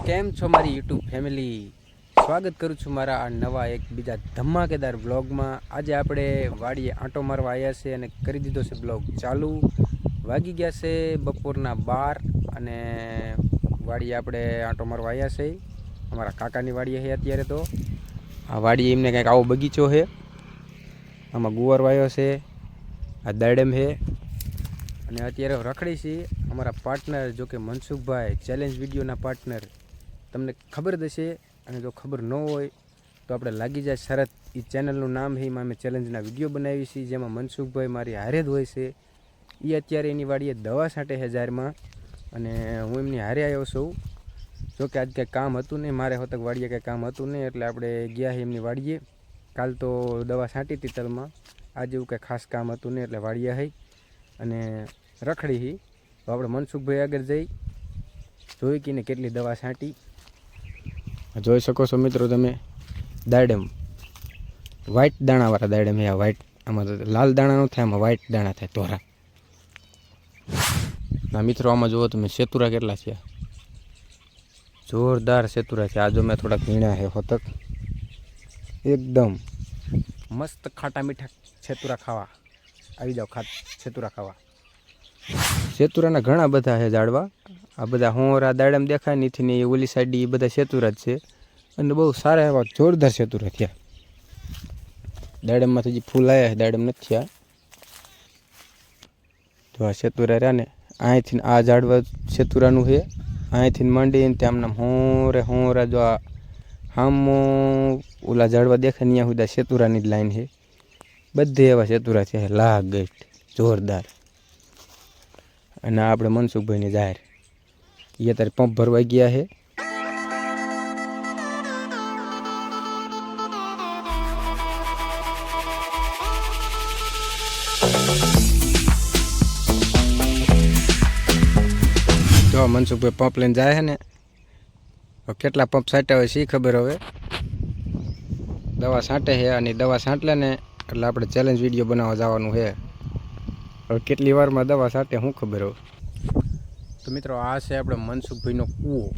કેમ છો મારી યુટ્યુબ ફેમિલી? સ્વાગત કરું છું મારા આ નવા એક બીજા ધમાકેદાર વ્લોગમાં। આજે આપણે વાડીએ આંટો મારવા આવ્યા છે અને કરી દીધો છે બ્લોગ ચાલુ। વાગી ગયા છે બપોરના 12 અને વાડીએ આપણે આંટો મારવા આવ્યા છે। અમારા કાકાની વાડીએ છે અત્યારે તો। આ વાડીએ એમને કંઈક આવો બગીચો છે। આમાં ગુવાર વાયો છે, આ દાડમ છે અને અત્યારે રખડી છીએ। અમારા પાર્ટનર જો કે મનસુખભાઈ ચેલેન્જ વિડીયોના પાર્ટનર, તમને ખબર હશે અને જો ખબર ન હોય તો આપણે લાગી જાય શરત। એ ચેનલનું નામ છે, એમાં અમે ચેલેન્જના વિડીયો બનાવી છીએ જેમાં મનસુખભાઈ મારી હારે જ હોય છે। એ અત્યારે એની વાડીએ દવા છાંટે છે ઝારમાં અને હું એમની હારે આવ્યો છું। જો કે આજ કંઈ કામ હતું નહીં, મારે હોતક વાડીએ કંઈ કામ હતું નહીં એટલે આપણે ગયા છીએ એમની વાડીએ। કાલ તો દવા છાંટી હતી તલમાં, આજે એવું કંઈ ખાસ કામ હતું નહીં એટલે વાડીએ આવી અને રખડી હી। તો આપણે મનસુખભાઈ આગળ જઈ જોઈ કે કેટલી દવા છાંટી। જોઈ શકો છો મિત્રો તમે, દાડમ વ્હાઈટ દાણાવાળા દાડમ છે। આ વ્હાઈટ, આમાં તો લાલ દાણા ન થાય, આમાં વ્હાઈટ દાણા થાય તોરા ના મિત્રો। આમાં જુઓ તમે સેતુરા કેટલા છે, જોરદાર સેતુરા છે। આ જો મેં થોડાક વીણ્યા છે હોતક, એકદમ મસ્ત ખાટા મીઠા સેતુરા ખાવા આવી જાઓ। સેતુરા ખાવા। સેતુરાના ઘણા બધા છે ઝાડવા। આ બધા હોરા દાડમ દેખાય નથી ને ઓલી સાઈડ એ બધા સેતુરા જ છે અને બહુ સારા એવા જોરદાર સેતુરા થયા। દાડમમાંથી જે ફૂલ આવ્યા છે, દાડમ નથી થયા। તો આ સેતુરા રહ્યા ને, અહીંથી આ ઝાડવા સેતુરાનું છે। અહીંથી માંડીને ત્યાં આમ હોરે હોરા જો આ હામો ઓલા ઝાડવા દેખાય ને ત્યાં સુધી સેતુરાની જ લાઈન છે। બધે એવા સેતુરા છે લાગ ગઈટ જોરદાર। અને આપણે મનસુખભાઈની જાહેર, એ અત્યારે પંપ ભરવા ગયા છે। જો મનસુખભાઈ પંપ લઈને જાય છે ને, કેટલા પંપ છાંટ્યા હોય છે ખબર। હવે દવા છાંટે છે અને દવા છાંટલે ને એટલે આપણે ચેલેન્જ વિડીયો બનાવવા જવાનું છે। હવે કેટલી વારમાં દવા છાંટે શું ખબર હોય। તો મિત્રો આ છે આપણે મનસુખભાઈનો કૂવો।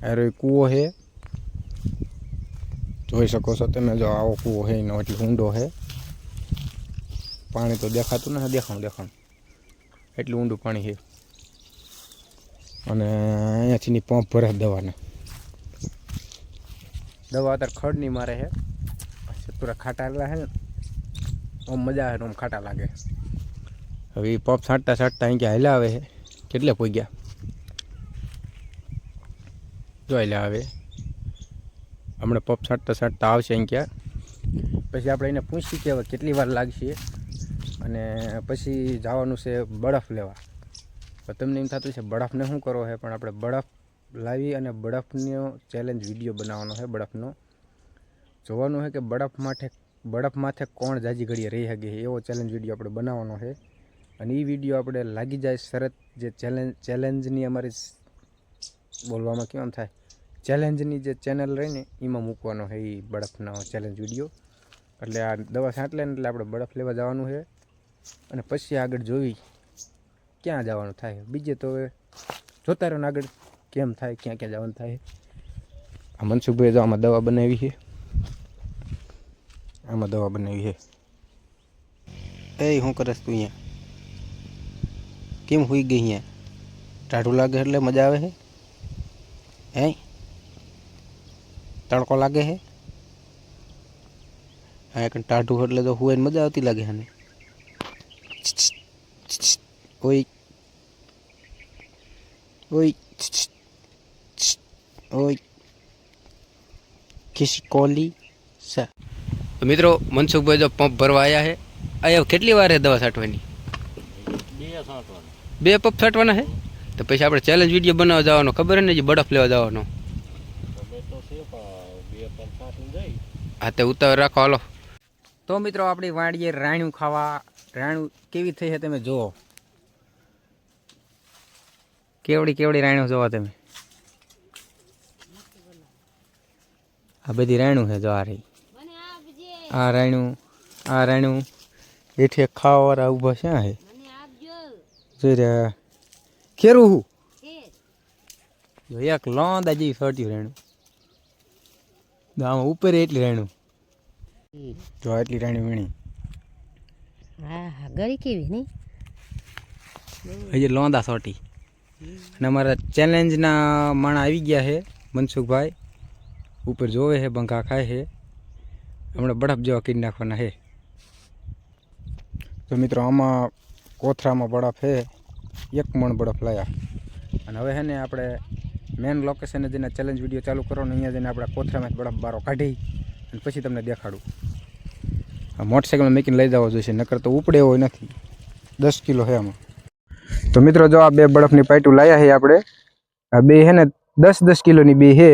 અરે કૂવો છે, જોઈ શકો છો તમે। જો આવો કૂવો છે એનો એટલો ઊંડો છે। પાણી તો દેખાતું નથી, દેખાણ એટલું ઊંડું પાણી છે। અને અહીંયાથી પંપ ભરે દવાને। દવા અત્યારે ખડ નહીં મારે છે, પૂરા ખાટા એટલા છે ને, આમ મજા આવે, આમ ખાટા લાગે। હવે એ પંપ છાંટતા છાંટતા અહીં ક્યાં હાલ્યા આવે છે, કેટલે પહોંચ્યા જો હાલ્યા આવે। હમણાં પંપ છાંટતા છાંટતા આવશે અહીં ક્યાં, પછી આપણે એને પૂછીએ કે હવે કેટલી વાર લાગશે અને પછી જવાનું છે બરફ લેવા। તો તમને એમ થતું છે બરફને શું કરવો છે, પણ આપણે બરફ લાવી અને બરફનો ચેલેન્જ વિડીયો બનાવવાનો છે। બરફનો જોવાનું છે કે બરફ માથે કોણ જાજી ઘડીએ રહી શકે એવો ચેલેન્જ વિડીયો આપણે બનાવવાનો છે। અને એ વિડીયો આપણે લાગી જાય શરત, જે ચેલેન્જની અમારી બોલવામાં કેમ થાય, ચેલેન્જની જે ચેનલ રહી ને એમાં મૂકવાનો છે એ બરફનો ચેલેન્જ વિડીયો। એટલે આ દવા છાંટલે ને એટલે આપણે બરફ લેવા જવાનું છે અને પછી આગળ જોઈ ક્યાં જવાનું થાય। બીજે તો હવે જોતા રહ્યો ને આગળ કેમ થાય, ક્યાં ક્યાં જવાનું થાય। આ મનસુખભાઈ જો આમાં દવા બનાવી છે, આમાં દવા બનાવી છે। એ શું કરસ તું અહીંયા, કેમ હોઈ ગઈ અહીંયા? ટાઢું લાગે એટલે મજા આવે છે હે? તડકો લાગે છે હા, એક ટાઢું એટલે તો હુવાઈને મજા આવતી લાગે છે ને। ઓય ઓય ઓય કિસી કોલી સા। તો મિત્રો મનસુખભાઈ જો પંપ ભરવા આવ્યા છે। અહીંયા કેટલી વાર છે દવા છાંટવાની? બે પંપ છાંટવાના છે। તો પછી આપણે ચેલેન્જ વિડીયો બનાવવા જવાનો, ખબર ને, જે બરફ લેવા જવાનો। હા તે ઉતાવળ રાખો હાલો। તો મિત્રો આપણી વાડીએ રાણ્યું ખાવા, રાણ્યું કેવી થઈ છે તમે જુઓ, કેવડી રાણ્યું જોવા તમે। આ બધી રાણ્યું છે જો, આ રહી આ રાણ્યું એઠે ખાવાવાળા ઊભા ક્યાં છે જોઈ રહ્યા। ખેરું હું જો એક લોંદા જેવી ફરટ્યું રેણું. આમાં ઉપર એટલી રેણું. જો એટલી રેણી વીણી. હા હા ગળી કેવી નહીં હજી લોંદા સોટી. અને અમારા ચેલેન્જના માણા આવી ગયા છે મનસુખભાઈ. ઉપર જોવે છે, બંકા ખાય છે. હમણાં બરફ જેવા કરી નાખવાના છે. તો મિત્રો આમાં કોથરામાં બરફ છે. 1 મણ બરફ લાયા. અને હવે છે ને આપણે મેન લોકેશને જઈને ચેલેન્જ વિડીયો ચાલુ કરવાનો. અહીંયા જઈને આપણે કોથરામાં બરફ બારો કાઢી અને પછી તમને દેખાડું. આ મોટરસાઇકલ મેકીને લઈ જવો જોઈશે, નકર તો ઉપડે એવો નથી. 10 કિલો છે આમાં. તો મિત્રો જો આ 2 બરફની પાઇટું લાયા છે આપણે. આ 2 છે ને 10-10 કિલોની 2 છે.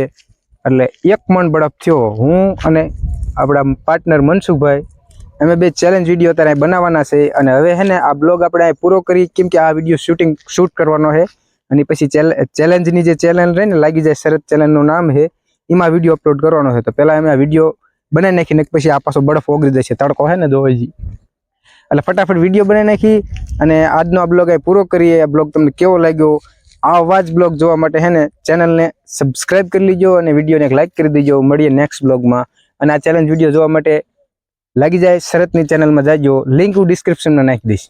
એટલે 1 મણ બરફ થયો. હું અને આપણા પાર્ટનર મનસુખભાઈ અમે 2 ચેલેન્જ વિડીયો અત્યારે બનાવવાના છે. અને હવે છે ને આ બ્લોગ આપણે પૂરો કરી, કેમ કે આ વિડીયો શૂટ કરવાનો છે. અને પછી ચેલેન્જની જે ચેનલ રહે ને, લાગી જાય શરત ચેનલનું નામ છે, એમાં વિડીયો અપલોડ કરવાનો છે. તો પહેલાં અમે આ વિડીયો બનાવી નાખીને પછી આ પાછો બરફ ઓગળી જશે. તડકો છે ને દોહજી, એટલે ફટાફટ વિડીયો બનાવી નાખી અને આજનો આ બ્લોગ પૂરો કરીએ. આ બ્લોગ તમને કેવો લાગ્યો? આવા જ બ્લોગ જોવા માટે છે ને ચેનલને સબસ્ક્રાઈબ કરી લીજો અને વિડીયોને એક લાઈક કરી દેજો. મળીએ નેક્સ્ટ બ્લોગમાં. અને આ ચેલેન્જ વિડીયો જોવા માટે લાગી જાય શરતની ચેનલમાં જાજો. લિંક હું ડિસ્ક્રિપ્શનમાં નાખી દઈશ.